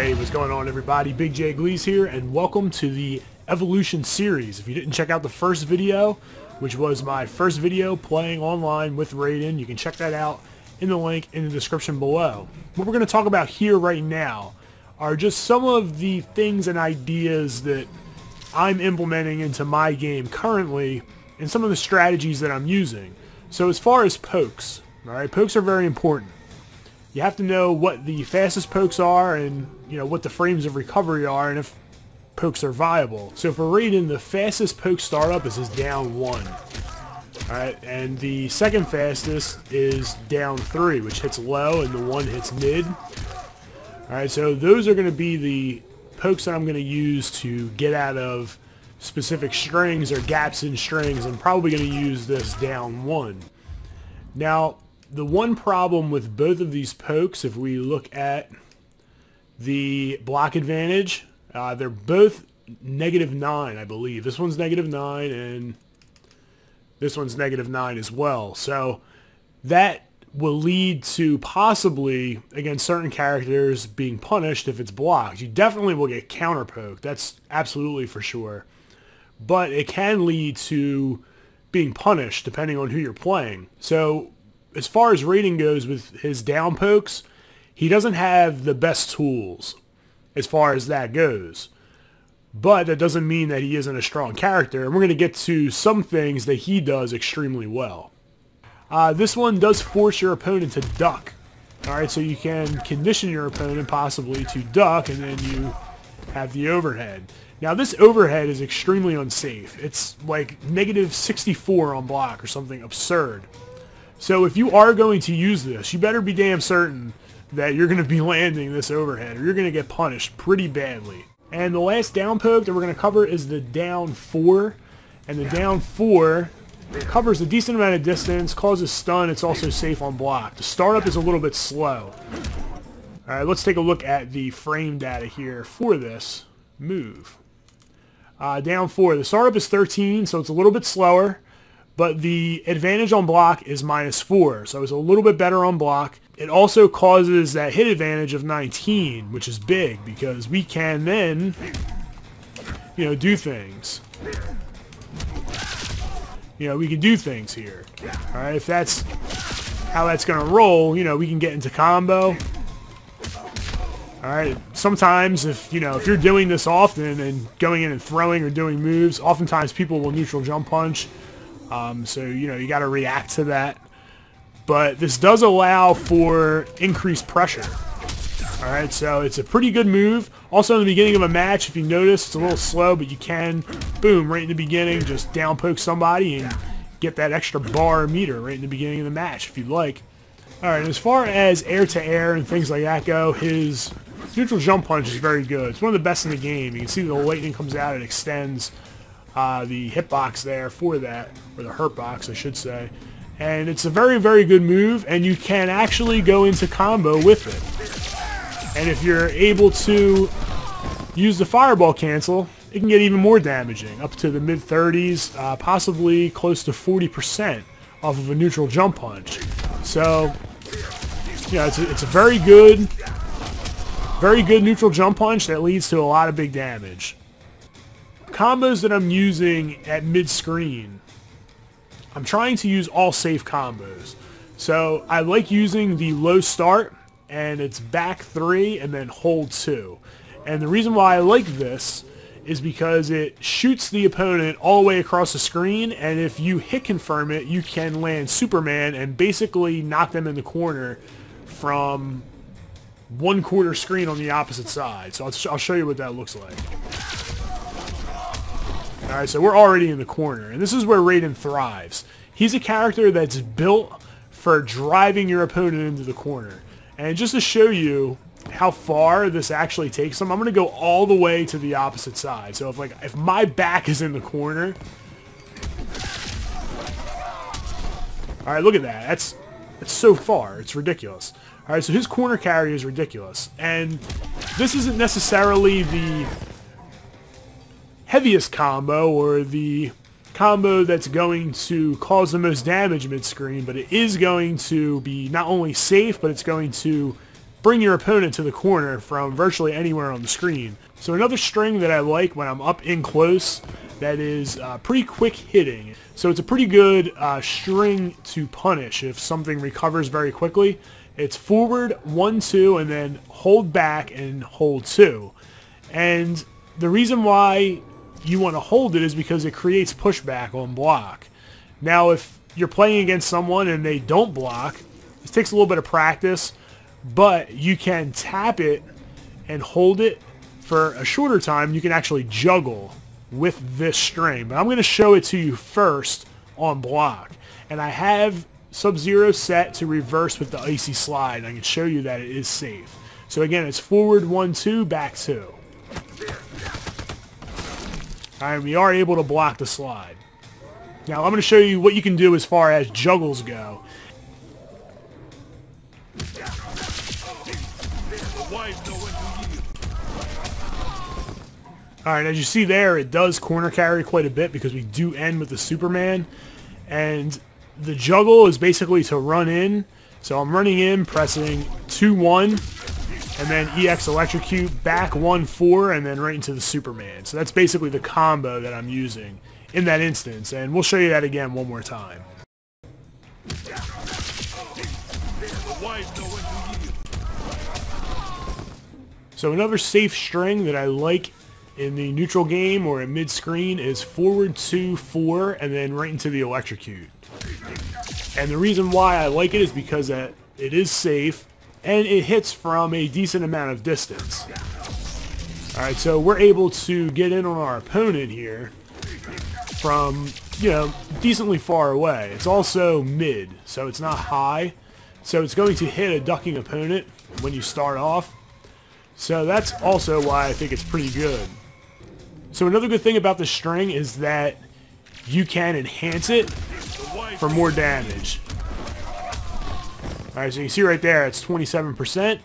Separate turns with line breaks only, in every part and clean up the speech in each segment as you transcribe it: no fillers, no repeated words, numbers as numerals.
Hey, what's going on everybody? Big J Gleez here, and welcome to the Evolution series. If you didn't check out the first video, which was my first video playing online with Raiden, you can check that out in the link in the description below. What we're going to talk about here right now are just some of the things and ideas that I'm implementing into my game currently, and some of the strategies that I'm using. So as far as pokes, alright, pokes are very important. You have to know what the fastest pokes are and, you know, what the frames of recovery are and if pokes are viable. So for Raiden, the fastest poke startup is his down 1. Alright, and the second fastest is down 3, which hits low, and the 1 hits mid. Alright, so those are going to be the pokes that I'm going to use to get out of specific strings or gaps in strings. I'm probably going to use this down 1. Now, the one problem with both of these pokes, if we look at the block advantage, they're both -9, I believe. This one's -9 and this one's -9 as well. So that will lead to possibly, against certain characters, being punished if it's blocked. You definitely will get counter poked. That's absolutely for sure. But it can lead to being punished depending on who you're playing. So as far as Raiden goes with his down pokes, he doesn't have the best tools as far as that goes. But that doesn't mean that he isn't a strong character, and we're going to get to some things that he does extremely well. This one does force your opponent to duck. Alright, so you can condition your opponent possibly to duck, and then you have the overhead. Now this overhead is extremely unsafe. It's like -64 on block or something absurd. So if you are going to use this, you better be damn certain that you're going to be landing this overhead, or you're going to get punished pretty badly. And the last down poke that we're going to cover is the down 4. And the down 4 covers a decent amount of distance, causes stun, it's also safe on block. The startup is a little bit slow. Alright, let's take a look at the frame data here for this move. Down 4, the startup is 13, so it's a little bit slower. But the advantage on block is -4, so it's a little bit better on block. It also causes that hit advantage of 19, which is big, because we can then, you know, do things. You know, we can do things here. Alright, if that's how that's going to roll, you know, we can get into combo. Alright, sometimes if you're doing this often and going in and throwing or doing moves, oftentimes people will neutral jump punch. So, you know, you got to react to that. But this does allow for increased pressure. Alright, so it's a pretty good move. Also in the beginning of a match, if you notice, it's a little slow, but you can, boom, right in the beginning, just down poke somebody and get that extra bar or meter right in the beginning of the match if you'd like. Alright, as far as air-to-air and things like that go, his neutral jump punch is very good. It's one of the best in the game. You can see the lightning comes out, it extends the hitbox there for that, or the hurt box I should say, and it's a very, very good move, and you can actually go into combo with it. And if you're able to use the fireball cancel, it can get even more damaging, up to the mid-30s, possibly close to 40% off of a neutral jump punch. So, yeah, it's a very good neutral jump punch that leads to a lot of big damage. Combos that I'm using at mid-screen, I'm trying to use all safe combos. So I like using the low start, and it's back 3 and then hold 2. And the reason why I like this is because it shoots the opponent all the way across the screen, and if you hit confirm it, you can land Superman and basically knock them in the corner from 1/4 screen on the opposite side. So I'll show you what that looks like. Alright, so we're already in the corner, and this is where Raiden thrives. He's a character that's built for driving your opponent into the corner. And just to show you how far this actually takes him, I'm going to go all the way to the opposite side. So if my back is in the corner... Alright, look at that. That's so far. It's ridiculous. Alright, so his corner carry is ridiculous. And this isn't necessarily the heaviest combo or the combo that's going to cause the most damage mid-screen, but it is going to be not only safe, but it's going to bring your opponent to the corner from virtually anywhere on the screen. So another string that I like when I'm up in close that is pretty quick hitting. So it's a pretty good string to punish if something recovers very quickly. It's forward 1, 2, and then hold back and hold 2. And the reason why you want to hold it is because it creates pushback on block. Now if you're playing against someone and they don't block, this takes a little bit of practice, but you can tap it and hold it for a shorter time. You can actually juggle with this string, but I'm going to show it to you first on block. And I have Sub-Zero set to reverse with the icy slide, and I can show you that it is safe. So again, it's forward 1, 2, back 2. Alright, we are able to block the slide. Now I'm going to show you what you can do as far as juggles go. Alright, as you see there, it does corner carry quite a bit because we do end with the Superman. And the juggle is basically to run in. So I'm running in, pressing 2, 1, and then EX electrocute, back 1, 4, and then right into the Superman. So that's basically the combo that I'm using in that instance. And we'll show you that again one more time. So another safe string that I like in the neutral game or in mid-screen is forward 2, 4, and then right into the electrocute. And the reason why I like it is because it is safe and it hits from a decent amount of distance. Alright, so we're able to get in on our opponent here from, you know, decently far away. It's also mid, so it's not high. So it's going to hit a ducking opponent when you start off. So that's also why I think it's pretty good. So another good thing about the string is that you can enhance it for more damage. Alright, so you can see right there, it's 27%.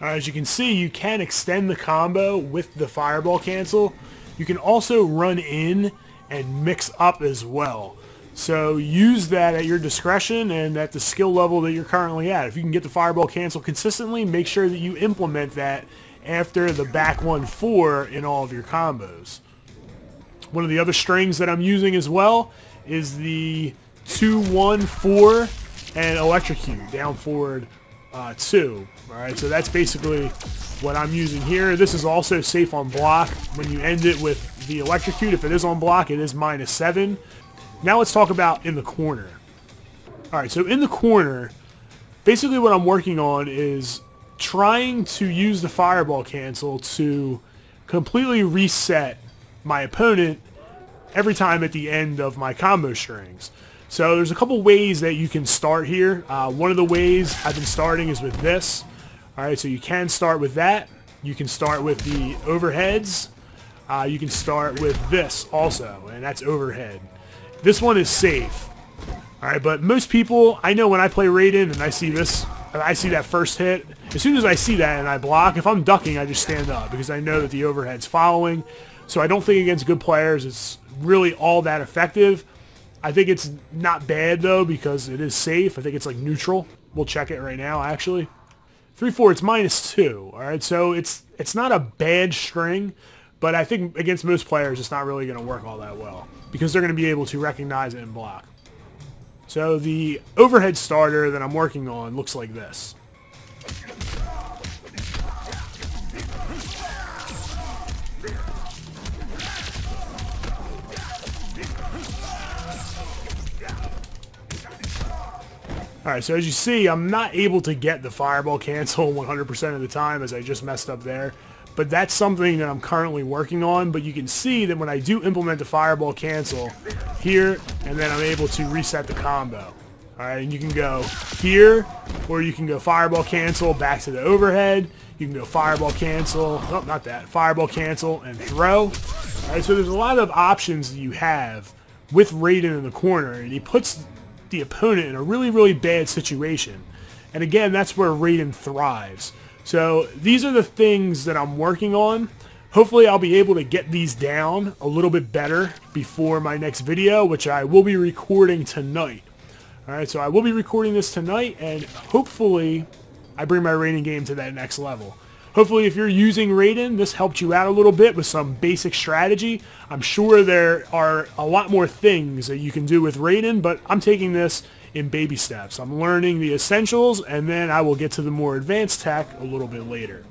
Alright, as you can see, you can extend the combo with the fireball cancel. You can also run in and mix up as well. So use that at your discretion and at the skill level that you're currently at. If you can get the fireball cancel consistently, make sure that you implement that after the back 1, 4 in all of your combos. One of the other strings that I'm using as well is the 2, 1, 4 and electrocute, down forward 2. Alright, so that's basically what I'm using here. This is also safe on block. When you end it with the electrocute, if it is on block, it is -7. Now let's talk about in the corner. Alright, so in the corner, basically what I'm working on is trying to use the fireball cancel to completely reset my opponent every time at the end of my combo strings. So there's a couple ways that you can start here. One of the ways I've been starting is with this. Alright, so you can start with that. You can start with the overheads. You can start with this also, and that's overhead. This one is safe. Alright, but most people, I know when I play Raiden and I see this, I see that first hit, as soon as I see that and I block, if I'm ducking, I just stand up because I know that the overhead's following. So I don't think against good players it's really all that effective. I think it's not bad though because it is safe. I think it's like neutral. We'll check it right now actually. 3, 4, it's -2. Alright, so it's not a bad string, but I think against most players it's not really going to work all that well because they're going to be able to recognize it and block. So the overhead starter that I'm working on looks like this. Alright, so as you see, I'm not able to get the fireball cancel 100% of the time as I just messed up there. But that's something that I'm currently working on. But you can see that when I do implement the fireball cancel here, and then I'm able to reset the combo. Alright, and you can go here, or you can go fireball cancel back to the overhead. You can go fireball cancel, oh, not that, fireball cancel and throw. Alright, so there's a lot of options that you have with Raiden in the corner, and he puts the opponent in a really, really bad situation. And again, that's where Raiden thrives. So these are the things that I'm working on, Hopefully I'll be able to get these down a little bit better before my next video, which I will be recording tonight. Alright, so I will be recording this tonight, and hopefully I bring my Raiden game to that next level. Hopefully if you're using Raiden, this helped you out a little bit with some basic strategy. I'm sure there are a lot more things that you can do with Raiden, but I'm taking this in baby steps. I'm learning the essentials, and then I will get to the more advanced tech a little bit later.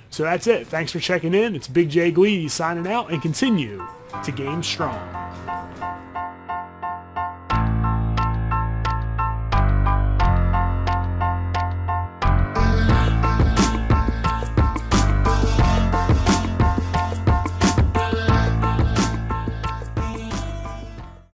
So that's it. Thanks for checking in. It's Big J Gleez signing out, and continue to game strong.